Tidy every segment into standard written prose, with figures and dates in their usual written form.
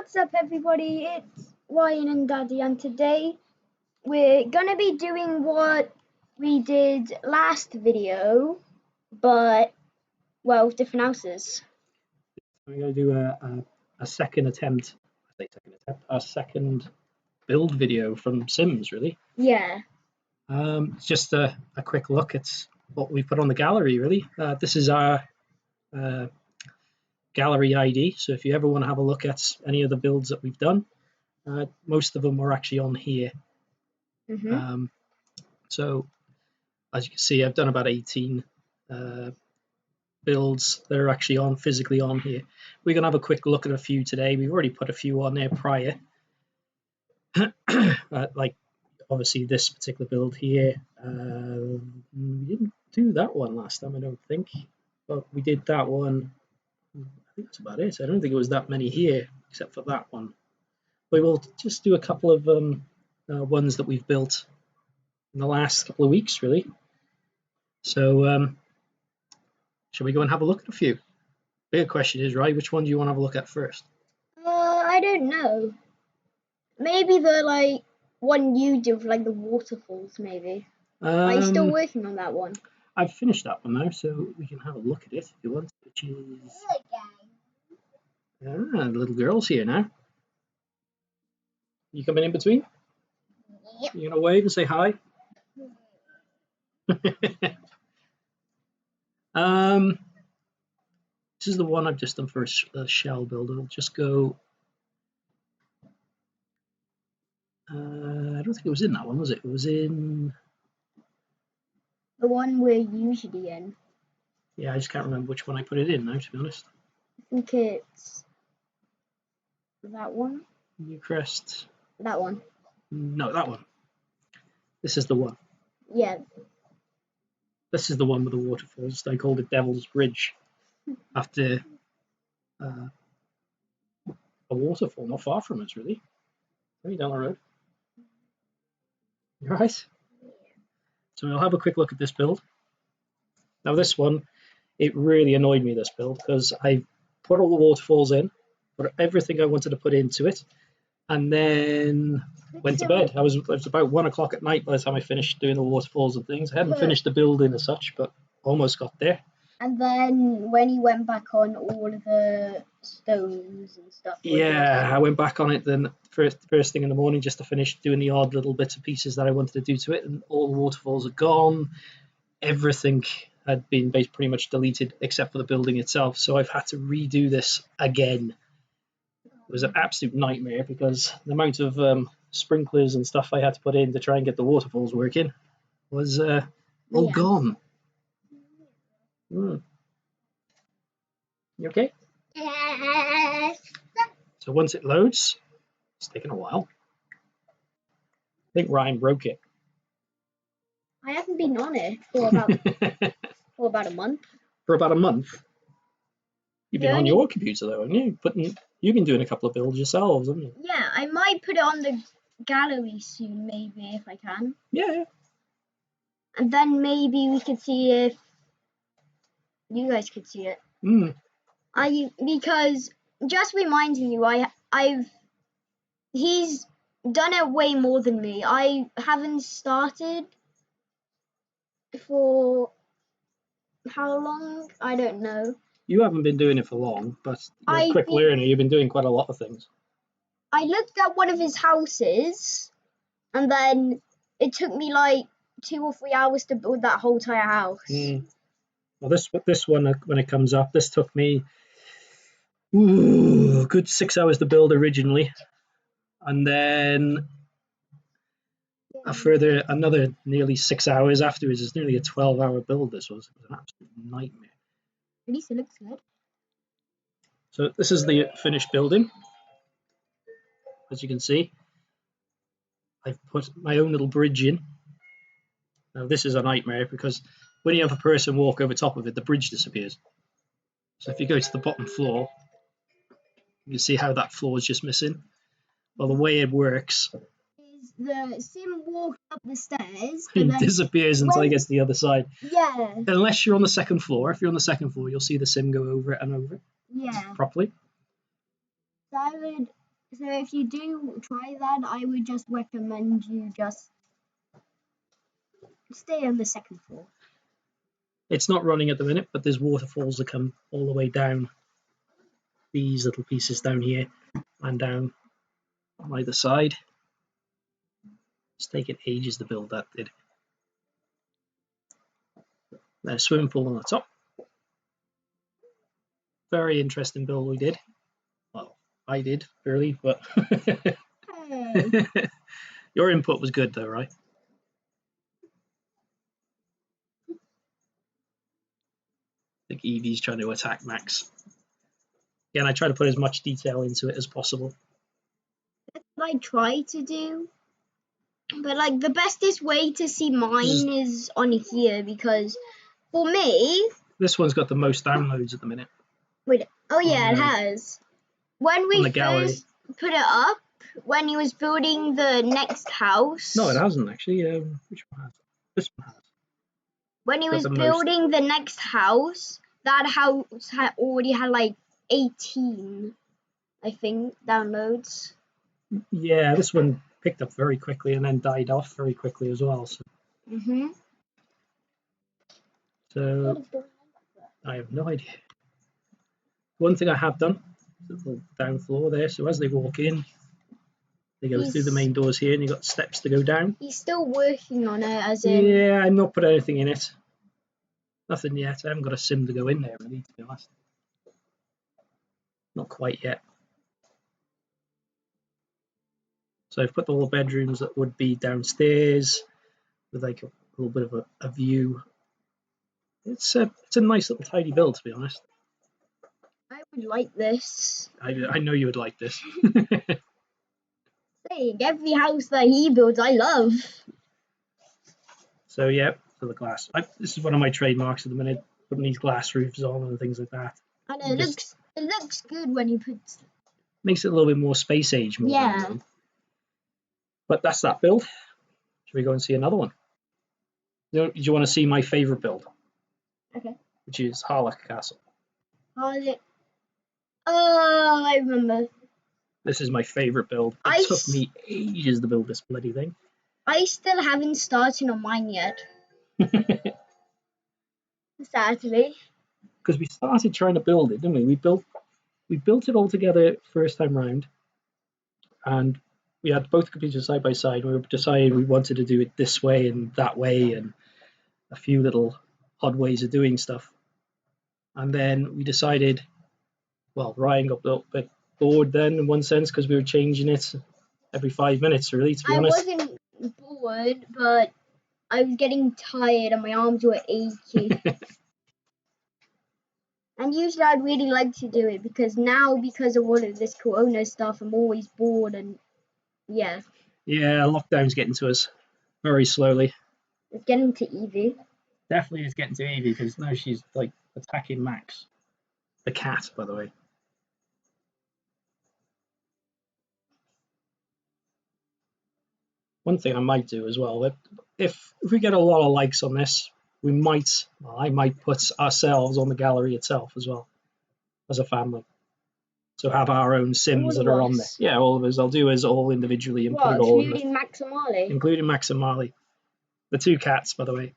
What's up, everybody? It's Ryan and Daddy, and today we're gonna be doing what we did last video, but well, with different houses. We're going to do a second attempt. A second build video from Sims, really. Yeah. It's just a quick look at what we put on the gallery, really. This is our gallery ID, so if you ever want to have a look at any of the builds that we've done, most of them are actually on here. So as you can see, I've done about 18 builds that are actually physically on here. We're going to have a quick look at a few today. We've already put a few on there prior. Like obviously this particular build here, we didn't do that one last time, I don't think, but we did that one. I think that's about it. I don't think it was that many here except for that one. We will just do a couple of ones that we've built in the last couple of weeks, really. So shall we go and have a look at a few? Bigger question is, right, which one do you want to have a look at first? I don't know. Maybe the one you did with the waterfalls, maybe. Are you still working on that one? I've finished that one now, so we can have a look at it if you want, which is... the little girl's here now. You coming in between? Yep. You gonna wave and say hi? This is the one I've just done for a shell build. I'll just go... I don't think it was in that one, was it? It was in... The one we're usually in. Yeah, I just can't remember which one I put it in now, to be honest. I think it's that one. Newcrest. That one. No, that one. This is the one. Yeah. This is the one with the waterfalls. They called it Devil's Bridge after a waterfall not far from us, really. Maybe down the road. You right? So we'll have a quick look at this build. Now this one, it really annoyed me, this build, because I put all the waterfalls in, put everything I wanted to put into it, and then went to bed. It was about 1 o'clock at night by the time I finished doing the waterfalls and things. I hadn't finished the building as such, but almost got there. And then when you went back on all of the stones and stuff. Yeah, I went back on it then first thing in the morning just to finish doing the odd little bits and pieces that I wanted to do to it, and all the waterfalls are gone. Everything had been pretty much deleted except for the building itself, so I've had to redo this again. It was an absolute nightmare because the amount of sprinklers and stuff I had to put in to try and get the waterfalls working was all gone. You okay? Yes. So once it loads, it's taking a while. I think Ryan broke it. I haven't been on it for about a month. For about a month? You've been on your computer though, haven't you? You've been doing a couple of builds yourselves, haven't you? Yeah, I might put it on the gallery soon, maybe, if I can. Yeah. And then maybe we could see if you guys could see it. Because just reminding you, he's done it way more than me. I haven't started for how long? I don't know. You haven't been doing it for long, but you're a quick learner. You've been doing quite a lot of things. I looked at one of his houses, and then it took me 2 or 3 hours to build that whole entire house. Well, this one, when it comes up, this took me a good 6 hours to build originally, and then another nearly 6 hours afterwards. It's nearly a 12-hour build. This was an absolute nightmare. At least it looks good. So this is the finished building. As you can see, I've put my own little bridge in. Now this is a nightmare because when you have a person walk over top of it, the bridge disappears. So if you go to the bottom floor, you can see how that floor is just missing. Well, the way it works is the sim walks up the stairs and then disappears until it gets to the other side. Yeah. Unless you're on the second floor. If you're on the second floor, you'll see the sim go over it and over it. Yeah. Properly. So I would So if you do try that, I would just recommend you just stay on the second floor. It's not running at the minute, but there's waterfalls that come all the way down these little pieces down here and down on either side. It's taken ages to build that, did. There's a swimming pool on the top. Very interesting build we did. Well, I did early, but Hey. your input was good though, right? I think Evie's trying to attack Max. Again, I try to put as much detail into it as possible. That's what I try to do. But like the bestest way to see mine is on here because for me, this one's got the most downloads at the minute. Wait, oh yeah, it has. When we first put it up, when he was building the next house. No, it hasn't actually. Which one has? This one has. When he was building the next house, that house already had like 18, I think, downloads. Yeah, this one picked up very quickly and then died off very quickly as well. So. So I have no idea. One thing I have done is a little down floor there. So as they walk in, they go through the main doors here, and you've got steps to go down. He's still working on it, as in. Yeah, I've not put anything in it. Nothing yet. I haven't got a sim to go in there, really, to be honest. Not quite yet. So I've put all the bedrooms that would be downstairs with like a little bit of a view. It's a nice little tidy build, to be honest. I would like this. I know you would like this. Saying every house that he builds, I love. So yeah, for the glass. This is one of my trademarks at the minute, putting these glass roofs on and things like that. And it looks good when he puts. Makes it a little bit more space age. Yeah. But that's that build. Should we go and see another one? Do you want to see my favourite build? Okay. Which is Harlech Castle. Harlech. Oh, I remember. This is my favourite build. It took me ages to build this bloody thing. I still haven't started on mine yet. Sadly. Because we started trying to build it, didn't we? We built it all together first time round, and we had both computers side by side. We were deciding we wanted to do it this way and that way, and a few little odd ways of doing stuff. And then we decided, well, Ryan got a little bit bored then in one sense because we were changing it every 5 minutes, really, to be honest. I wasn't bored, but I was getting tired and my arms were achy. And usually I'd really like to do it because now, because of all of this corona stuff, I'm always bored and yeah. Yeah, lockdown's getting to us very slowly. It's getting to Evie. Definitely it's getting to Evie because now she's like attacking Max. The cat, by the way. One thing I might do as well, if we get a lot of likes on this, I might put ourselves on the gallery itself as well, as a family. So have our own Sims that are on there. Yeah, all of us. I'll do us all individually and put it all in including Max and Marley? Including Max and Marley. The two cats, by the way.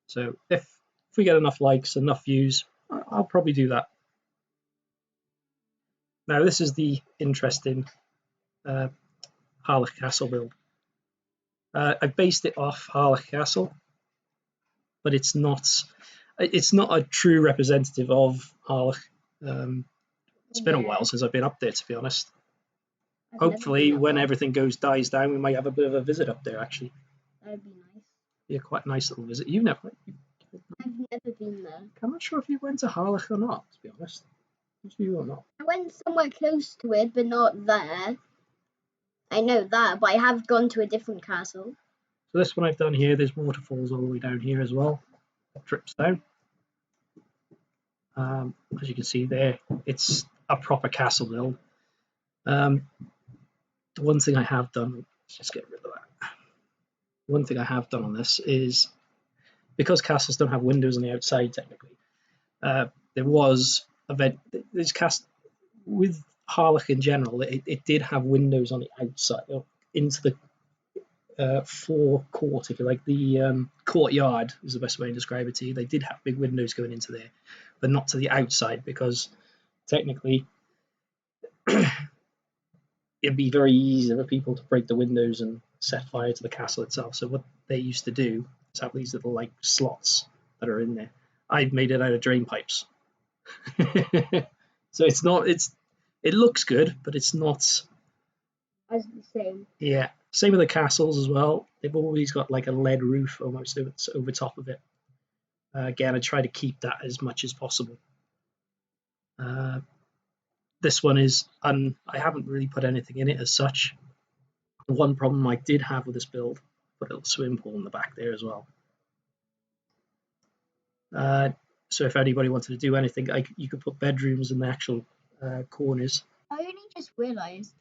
So if we get enough likes, enough views, I'll probably do that. Now this is the interesting Harlech Castle build. I based it off Harlech Castle, but it's not a true representative of Harlech. It's been a while since I've been up there, to be honest. Hopefully, when everything dies down, we might have a bit of a visit up there, actually. That'd be nice. Yeah, quite a nice little visit. I've never been there. I'm not sure if you went to Harlech or not, to be honest. Did you or not? I went somewhere close to it, but not there. I know that, but I have gone to a different castle. So this one I've done here, there's waterfalls all the way down here as well. It drips down. As you can see there, it's a proper castle build. The one thing I have done, let's just get rid of that. One thing I have done on this is, because castles don't have windows on the outside technically, there was this cast with Harlech in general, it did have windows on the outside into the forecourt, if you like. The courtyard is the best way to describe it to you. They did have big windows going into there, but not to the outside, because technically it'd be very easy for people to break the windows and set fire to the castle itself. So what they used to do is have these little like slots that are in there. I've made it out of drain pipes. So it looks good, but it's not as the same. Yeah, same with the castles as well. They've always got like a lead roof almost over top of it. Again, I try to keep that as much as possible. This one is, I haven't really put anything in it as such. The one problem I did have with this build, put a little swimming pool in the back there as well. So if anybody wanted to do anything, you could put bedrooms in the actual corners. I only just realised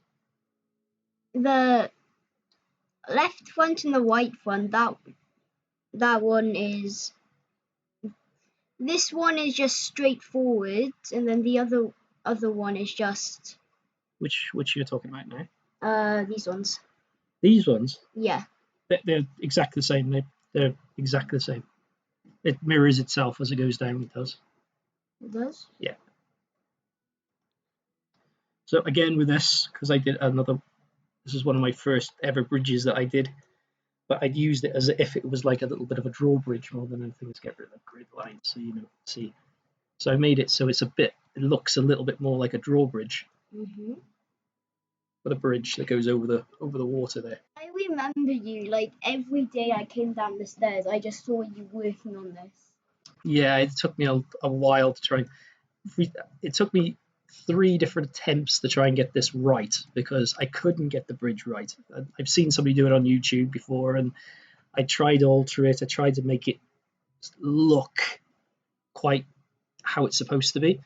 the left front and the right front, that one is, this one is just straightforward, and then the other one is just Which you're talking about now? these ones. These ones? Yeah. They're exactly the same. They're exactly the same. It mirrors itself as it goes down. It does. It does? Yeah. So again with this, because I did this is one of my first ever bridges that I did, but I'd used it as if it was like a little bit of a drawbridge more than anything to get rid of the grid lines, so see. So I made it so it looks a little bit more like a drawbridge, with a bridge that goes over the water there. I remember you, like every day I came down the stairs, I just saw you working on this. Yeah, it took me a while to try. It took me 3 different attempts to try and get this right, because I couldn't get the bridge right. I've seen somebody do it on YouTube before, and I tried to alter it. I tried to make it look quite how it's supposed to be.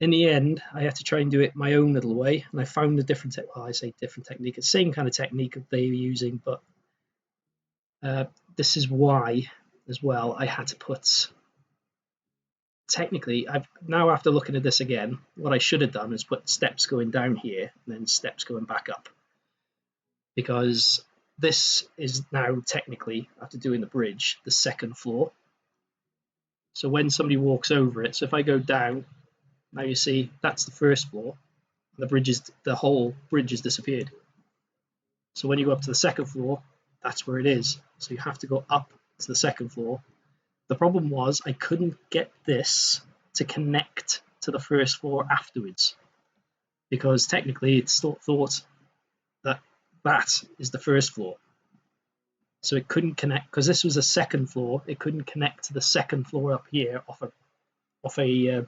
In the end, I had to try and do it my own little way, and I found a different technique. It's the same kind of technique that they were using, but this is why, as well, I had to put. Technically, now after looking at this again, what I should have done is put steps going down here and then steps going back up, because this is now technically, after doing the bridge, the second floor. So when somebody walks over it, so if I go down, now you see that's the first floor, and the whole bridge has disappeared. So when you go up to the second floor, that's where it is. So you have to go up to the second floor. The problem was I couldn't get this to connect to the first floor afterwards, because technically it's still thought that is the first floor. So it couldn't connect, because this was a second floor. It couldn't connect to the second floor up here off a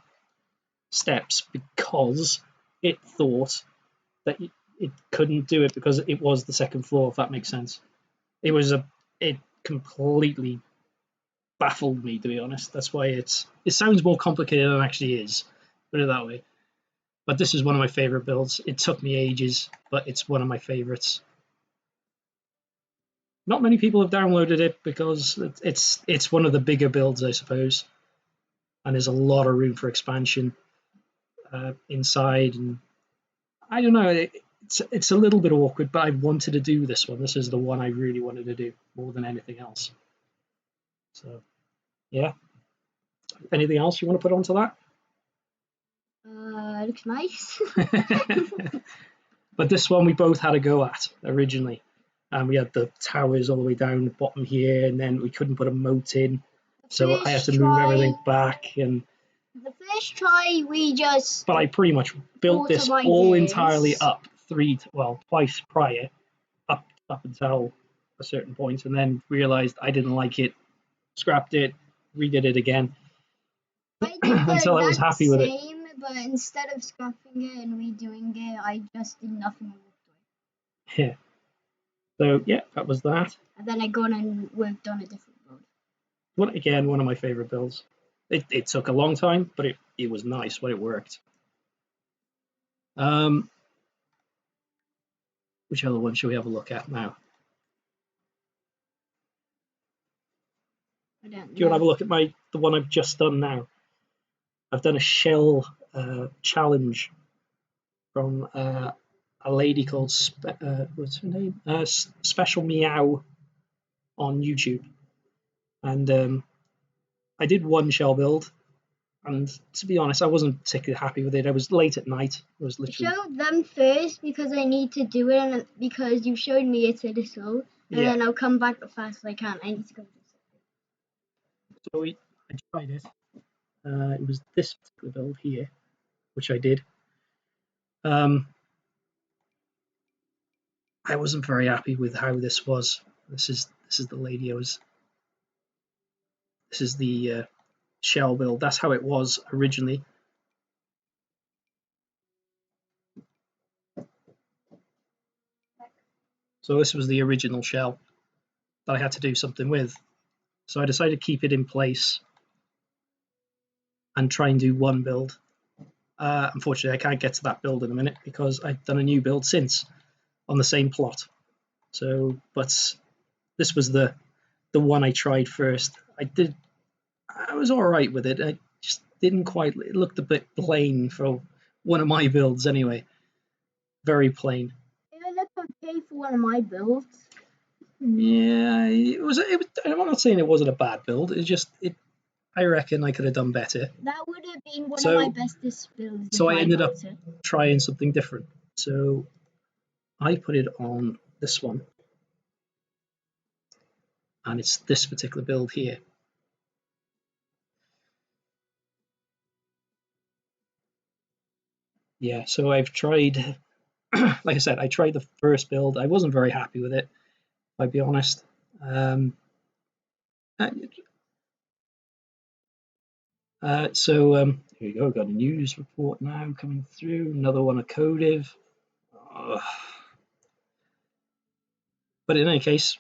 steps, because it thought that it couldn't do it because it was the second floor, if that makes sense. It completely baffled me, to be honest. That's why it sounds more complicated than it actually is, put it that way. But this is one of my favorite builds. It took me ages, but it's one of my favorites. Not many people have downloaded it because it's one of the bigger builds, I suppose, and there's a lot of room for expansion inside, and I don't know, it's a little bit awkward, but I wanted to do this one. This is the one I really wanted to do more than anything else. So yeah, anything else you want to put onto that? It looks nice. But this one we both had a go at originally, and we had the towers all the way down the bottom here, and then we couldn't put a moat in, so I had to move everything back. And the first try we just, but I pretty much built this all entirely up twice prior, up until a certain point, and then realized I didn't like it, scrapped it, redid it again until I was happy with it. But instead of scrapping it and redoing it, I just did nothing and walked away. Yeah. So yeah, that was that. And then I gone and worked on a different build. Again, one of my favorite builds. It took a long time, but it was nice when it worked. Which other one should we have a look at now? I don't know. Do you want to have a look at the one I've just done now? I've done a shell challenge from a lady called what's her name? Special Meow on YouTube, and I did one shell build, and to be honest, I wasn't particularly happy with it. I was late at night. It was literally Show them first because I need to do it, and because you showed me it's a little, and yeah. then I'll come back as fast as I can. I need to go do something. So I tried it. It was this particular build here, which I did. I wasn't very happy with how this was. This is the lady I was. This is the shell build. That's how it was originally. So this was the original shell that I had to do something with. So I decided to keep it in place and try and do one build. Unfortunately, I can't get to that build in a minute because I've done a new build since on the same plot. So, but this was the one I tried first. I was all right with it. I just didn't quite. It looked a bit plain for one of my builds anyway. Very plain. It looked okay for one of my builds. Yeah, it was. I'm not saying it wasn't a bad build. I reckon I could have done better. That would have been one So- of my bestest builds. so if I ended up- built it. Trying something different. So I put it on this one, and it's this particular build here. Yeah, so I've tried. Like I said, I tried the first build. I wasn't very happy with it, I'll be honest. So here we go. Got a news report now coming through. Another one of Codiv. But in any case,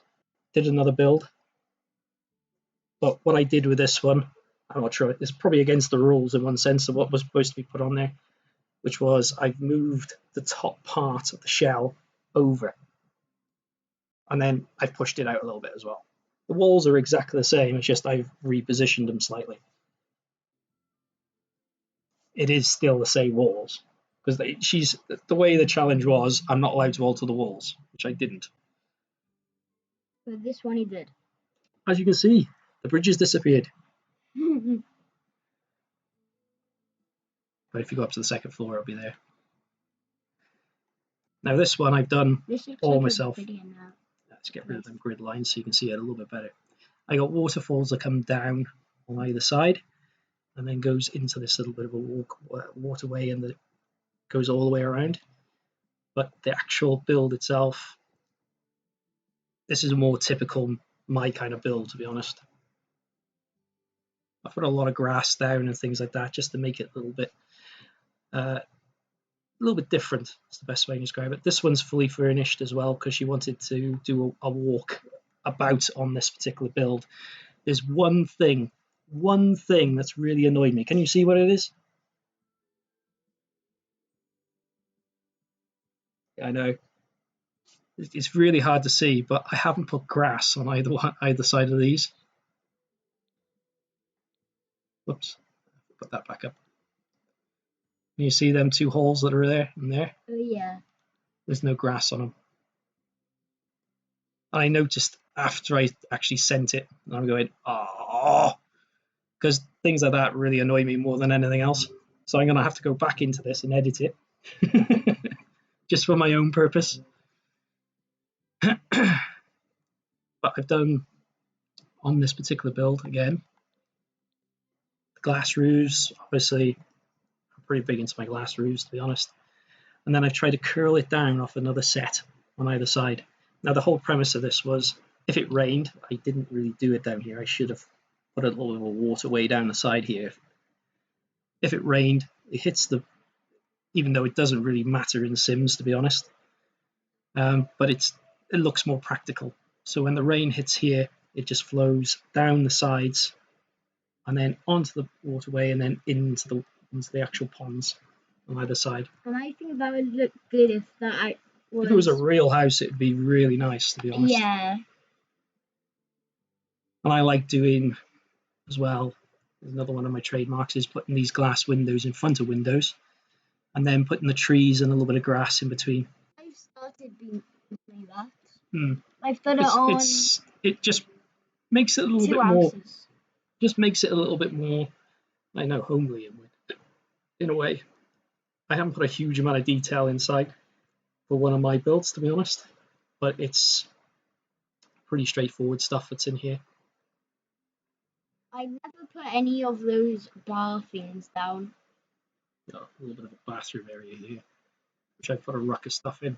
did another build. But what I did with this one, I'm not sure. It's probably against the rules in one sense of what was supposed to be put on there, which was I've moved the top part of the shell over, and then I've pushed it out a little bit as well. The walls are exactly the same. It's just I've repositioned them slightly. It is still the same walls because the way the challenge was. I'm not allowed to alter the walls, which I didn't. But this one he did. As you can see, the bridges disappeared. But if you go up to the second floor, it'll be there. Now this one I've done This looks all like myself. a video now. Let's get rid of them grid lines so you can see it a little bit better. I got waterfalls that come down on either side and then goes into this little bit of a waterway, and it goes all the way around. But the actual build itself, this is a more typical my kind of build, to be honest. I put a lot of grass down and things like that just to make it a little bit different. It's the best way to describe it. This one's fully furnished as well because she wanted to do a walk about on this particular build. There's one thing that's really annoyed me. Can you see what it is? I know it's really hard to see, but I haven't put grass on either side of these. Whoops, put that back up. Can you see them two holes that are there and there? Oh yeah. There's no grass on them. I noticed after I actually sent it, and I'm going, oh, because things like that really annoy me more than anything else. So I'm going to have to go back into this and edit it just for my own purpose. But I've done on this particular build again. The glass roofs, obviously, I'm pretty big into my glass roofs, to be honest. And then I've tried to curl it down off another set on either side. Now, the whole premise of this was if it rained, I didn't really do it down here. I should have put a little waterway down the side here. If it rained, it hits even though it doesn't really matter in Sims, to be honest. But it looks more practical. So when the rain hits here, it just flows down the sides and then onto the waterway and then into the actual ponds on either side. And I think that would look good if that was. If it was a real house, it'd be really nice, to be honest. Yeah. And I like doing as well Another one of my trademarks is putting these glass windows in front of windows, and then putting the trees and a little bit of grass in between. I've started doing that. Hmm. I've done it on It just makes it a little 2 bit more. houses. Just makes it a little bit more, I know, homely in a way. I haven't put a huge amount of detail inside for one of my builds, to be honest, but it's pretty straightforward stuff that's in here. I never put any of those bar things down. Got a little bit of a bathroom area here, which I put a ruck of stuff in.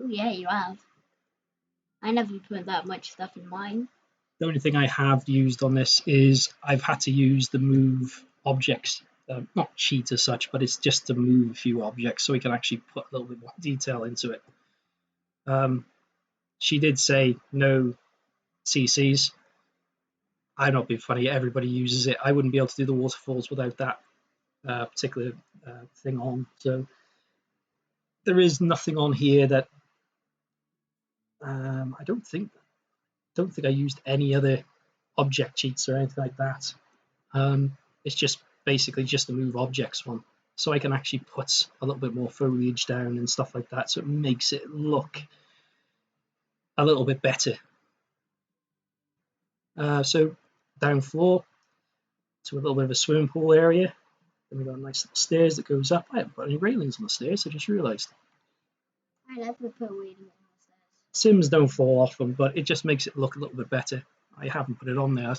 Oh yeah, you have. I never put that much stuff in mine. The only thing I have used on this is I've had to use the move objects, not cheat as such, but it's just to move a few objects so we can actually put a little bit more detail into it. She did say no CCs. I'm not being funny, everybody uses it. I wouldn't be able to do the waterfalls without that particular thing on. So there is nothing on here that I don't think I used any other object cheats or anything like that. It's just basically just the move objects one, so I can actually put a little bit more foliage down and stuff like that, so it makes it look a little bit better. So down floor to a little bit of a swimming pool area. Then we've got a nice little stairs that goes up. I haven't put any railings on the stairs, I just realised. I never put railings on the stairs. Sims don't fall off them, but it just makes it look a little bit better. I haven't put it on there.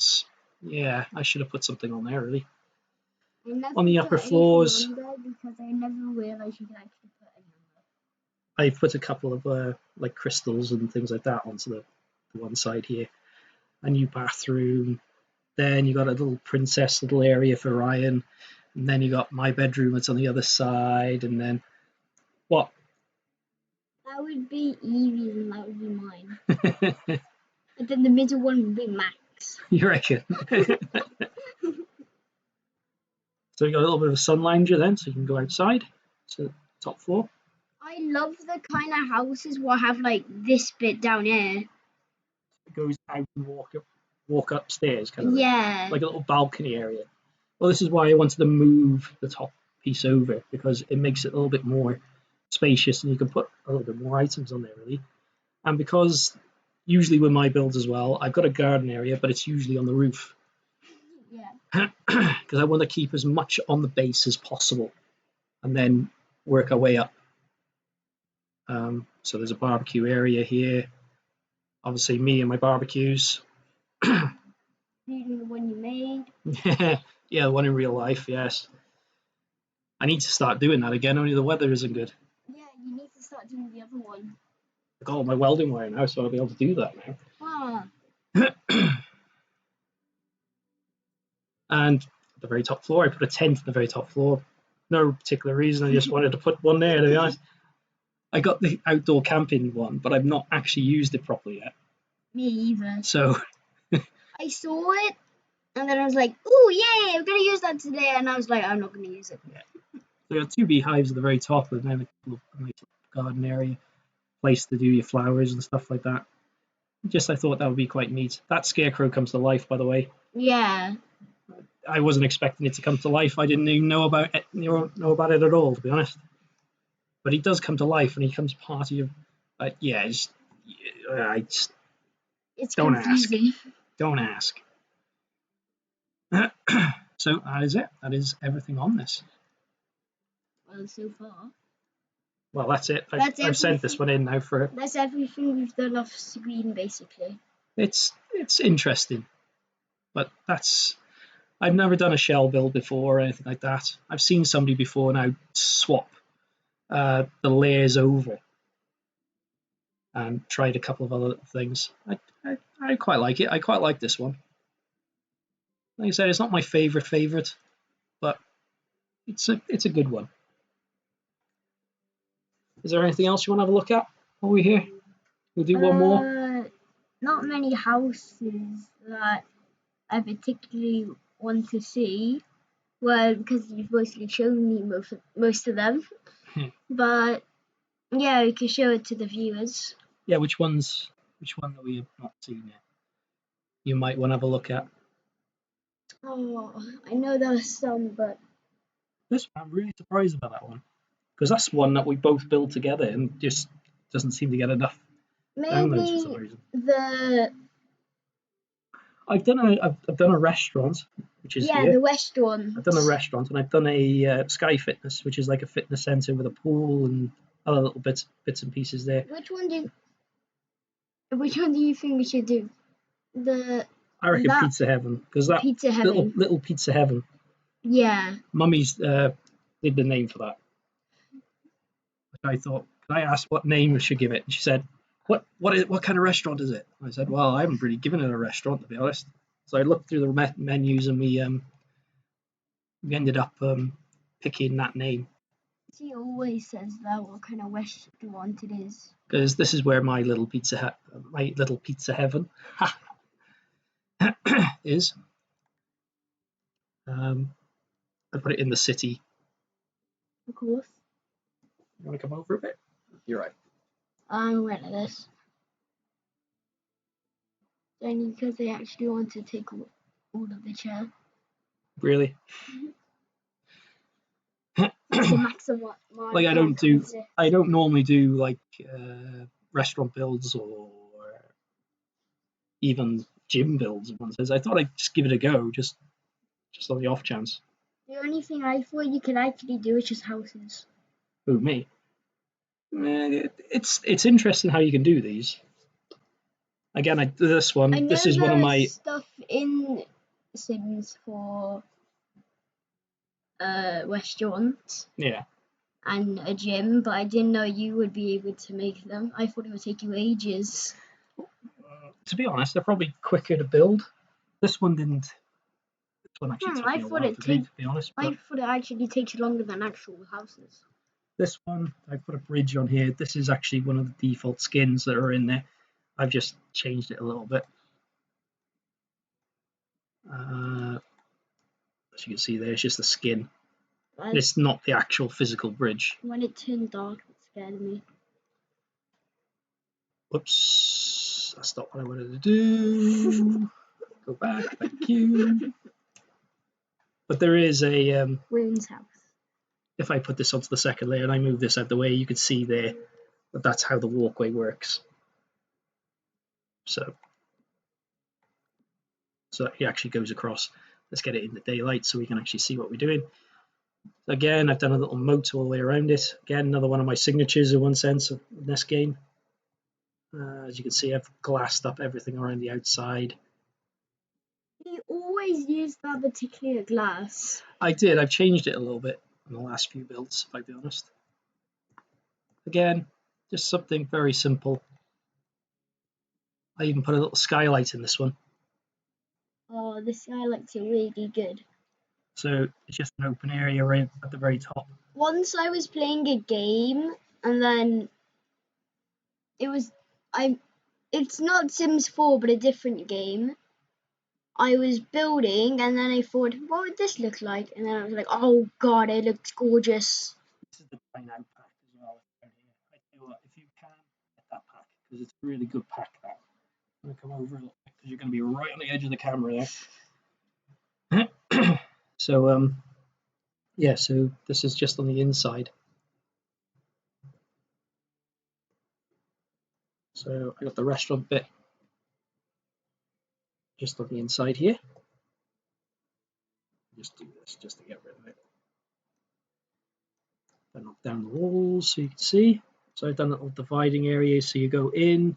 Yeah, I should have put something on there really. On the upper floors, because I never realised you could actually put any on there. I've put a couple of like crystals and things like that onto the one side here. A new bathroom. Then you got a little princess little area for Ryan, and then you got my bedroom that's on the other side, and then what? That would be Evie's and that would be mine. And then the middle one would be Max. You reckon? So you got a little bit of a sun lounger then, so you can go outside to the top floor. I love the kind of houses where I have like this bit down here. It goes out and walk upstairs, kind of Yeah. like a little balcony area. Well, this is why I wanted to move the top piece over, because it makes it a little bit more spacious and you can put a little bit more items on there really. And because usually with my builds as well, I've got a garden area, but it's usually on the roof. Yeah. Because I want to keep as much on the base as possible and then work our way up. So there's a barbecue area here. Obviously me and my barbecues. Including the one you made. Yeah, the one in real life, yes. I need to start doing that again, only the weather isn't good. Yeah, you need to start doing the other one. I got all my welding wire now, so I'll be able to do that now. Ah. And at the very top floor, I put a tent at the very top floor. No particular reason, I just wanted to put one there, to be honest. I got the outdoor camping one, but I've not actually used it properly yet. Me either. So I saw it, and then I was like, "Ooh, yay! I'm gonna use that today." And I was like, "I'm not gonna use it." Yeah. So you got 2 beehives at the very top, and then a nice garden area, place to do your flowers and stuff like that. Just I thought that would be quite neat. That scarecrow comes to life, by the way. Yeah. I wasn't expecting it to come to life. I didn't even know about it, know about it at all, to be honest. But he does come to life, and he becomes part of you. Yeah, it's don't confusing. Don't ask. So that is it. That is everything on this. Well, so far. Well, that's it. I've sent this one in now for. That's everything we've done off screen, basically. It's interesting, but I've never done a shell build before or anything like that. I've seen somebody before now swap the layers over and tried a couple of other things. I quite like it. I quite like this one. Like I said, it's not my favorite, but it's a good one. Is there anything else you want to have a look at while we're here? We'll do one more. Not many houses that I particularly want to see. Well, because you've mostly shown me most of them. But yeah, we can show it to the viewers. Yeah, which one that we have not seen yet? You might want to have a look at. Oh, I know there are some, but This one, I'm really surprised about that one because that's one that we both built together and just doesn't seem to get enough downloads for some maybe reason. the I've done a restaurant, which is yeah, here. the restaurant. I've done a restaurant and I've done a Sky Fitness, which is like a fitness center with a pool and other little bits and pieces there. Which one do you think we should do? The I reckon that Pizza Heaven because that Pizza Heaven. little Pizza Heaven. Yeah. Mummy's did the name for that. I thought, can I ask what name we should give it? And she said, what kind of restaurant is it? I said, well, I haven't really given it a restaurant to be honest. So I looked through the menus and we ended up picking that name She always says that what kind of restaurant it is. because this is where my little Pizza Heaven is. I put it in the city. Of course. You want to come over a bit? You're right. I'm aware of this. Only because they actually want to take all of the chair. Really? The maximum. Like I don't normally do like restaurant builds or even gym builds. One says I thought I'd just give it a go, just on the off chance. The only thing I thought you could actually do is just houses. Who, me? It's interesting how you can do these. Again, this I know is one of my stuff in Sims for restaurants. Yeah. And a gym, but I didn't know you would be able to make them. I thought it would take you ages. To be honest, they're probably quicker to build. This one didn't. This one actually took I me a thought while to be honest. I thought it actually takes longer than actual houses. This one, I put a bridge on here. This is actually one of the default skins that are in there. I've just changed it a little bit. As you can see there, it's just the skin. It's not the actual physical bridge. When it turned dark, it scared me. Whoops, that's not what I wanted to do. Go back, thank you. But there is a... Rune's house. If I put this onto the second layer and I move this out the way, you can see there that that's how the walkway works. So it actually goes across. Let's get it in the daylight so we can actually see what we're doing. Again, I've done a little moat all the way around it. Again, another one of my signatures in one sense of this game. As you can see, I've glassed up everything around the outside. You always use that particular glass. I did. I've changed it a little bit in the last few builds, if I be honest. Again, just something very simple. I even put a little skylight in this one. Oh, the skylights are really good. So it's just an open area right at the very top. Once I was playing a game and then it's not Sims 4 but a different game. I was building and then I thought, what would this look like? And then I was like, oh god, it looks gorgeous. This is the Dine Out pack as well. I tell you what, if you can, get that pack because it's a really good pack. That I'm gonna come over a little bit because you're gonna be right on the edge of the camera there. So yeah, so this is just on the inside. So I got the restaurant bit just on the inside here. Just do this just to get rid of it. Then knock down the walls so you can see. So I've done a little dividing area so you go in.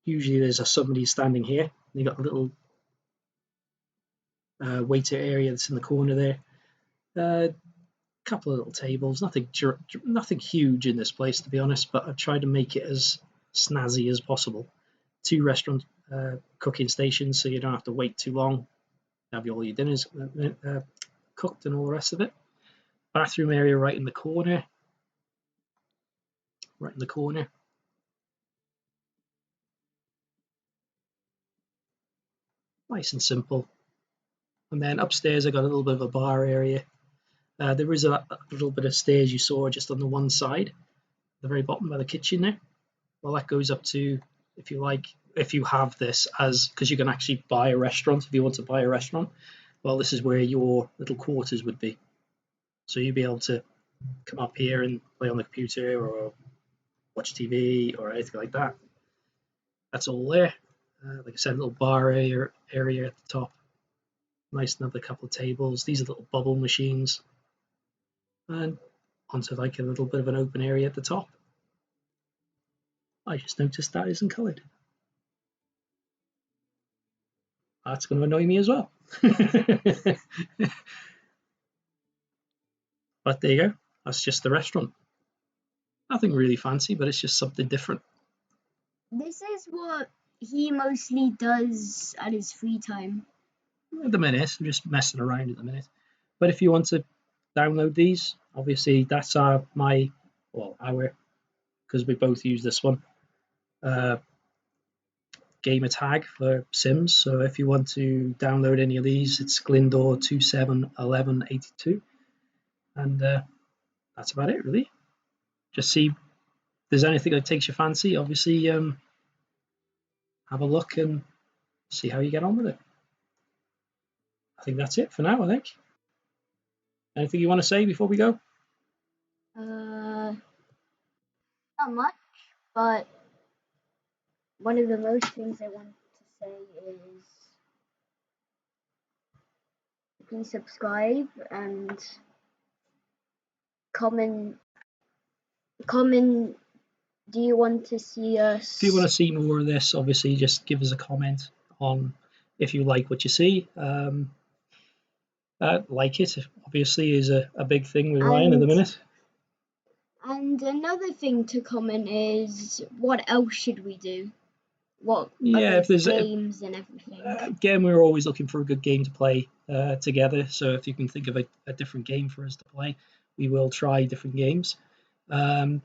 Usually there's somebody standing here. You got a little waiter area that's in the corner there. A couple of little tables, nothing huge in this place to be honest, but I've tried to make it as snazzy as possible. 2 restaurant cooking stations so you don't have to wait too long. Have all your dinners cooked and all the rest of it. Bathroom area right in the corner. Nice and simple. And then upstairs I got a little bit of a bar area. There is a little bit of stairs you saw just on the one side, the very bottom by the kitchen there. Well, that goes up to, if you like, if you have this as, because you can actually buy a restaurant if you want to buy a restaurant. Well, this is where your little quarters would be. So you'd be able to come up here and play on the computer or watch TV or anything like that. That's all there. Like I said, a little bar area at the top. Nice, another couple of tables. These are little bubble machines. And onto like a little bit of an open area at the top. I just noticed that isn't coloured. That's going to annoy me as well. But there you go. That's just the restaurant. Nothing really fancy, but it's just something different. This is what he mostly does at his free time. At the minute, I'm just messing around at the minute. But if you want to download these, obviously that's our, because we both use this one, gamer tag for Sims. So if you want to download any of these, it's Glindor271182, and that's about it really. Just see if there's anything that takes your fancy. Obviously, have a look and see how you get on with it. I think that's it for now. I think. Anything you want to say before we go? Not much, but one of the most things I want to say is please subscribe and comment. Do you want to see us? If you want to see more of this, obviously just give us a comment on if you like what you see. Like it, obviously, is a big thing with Ryan at the minute. And another thing to comment is, what else should we do? What if there's games and everything. Again, we're always looking for a good game to play together. So if you can think of a different game for us to play, we will try different games. That's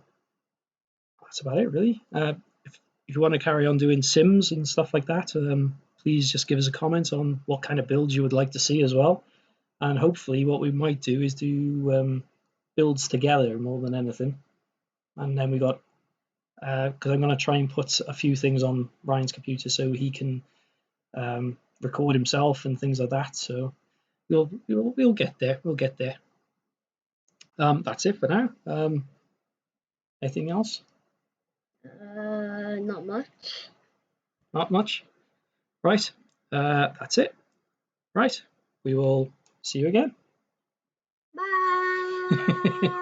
about it, really. If you want to carry on doing Sims and stuff like that, please just give us a comment on what kind of builds you would like to see as well. And hopefully what we might do is do builds together more than anything. And then we got, because I'm going to try and put a few things on Ryan's computer so he can record himself and things like that. So we'll get there. We'll get there. That's it for now. Anything else? Not much. Not much. Right. That's it. Right. We will see you again. Bye.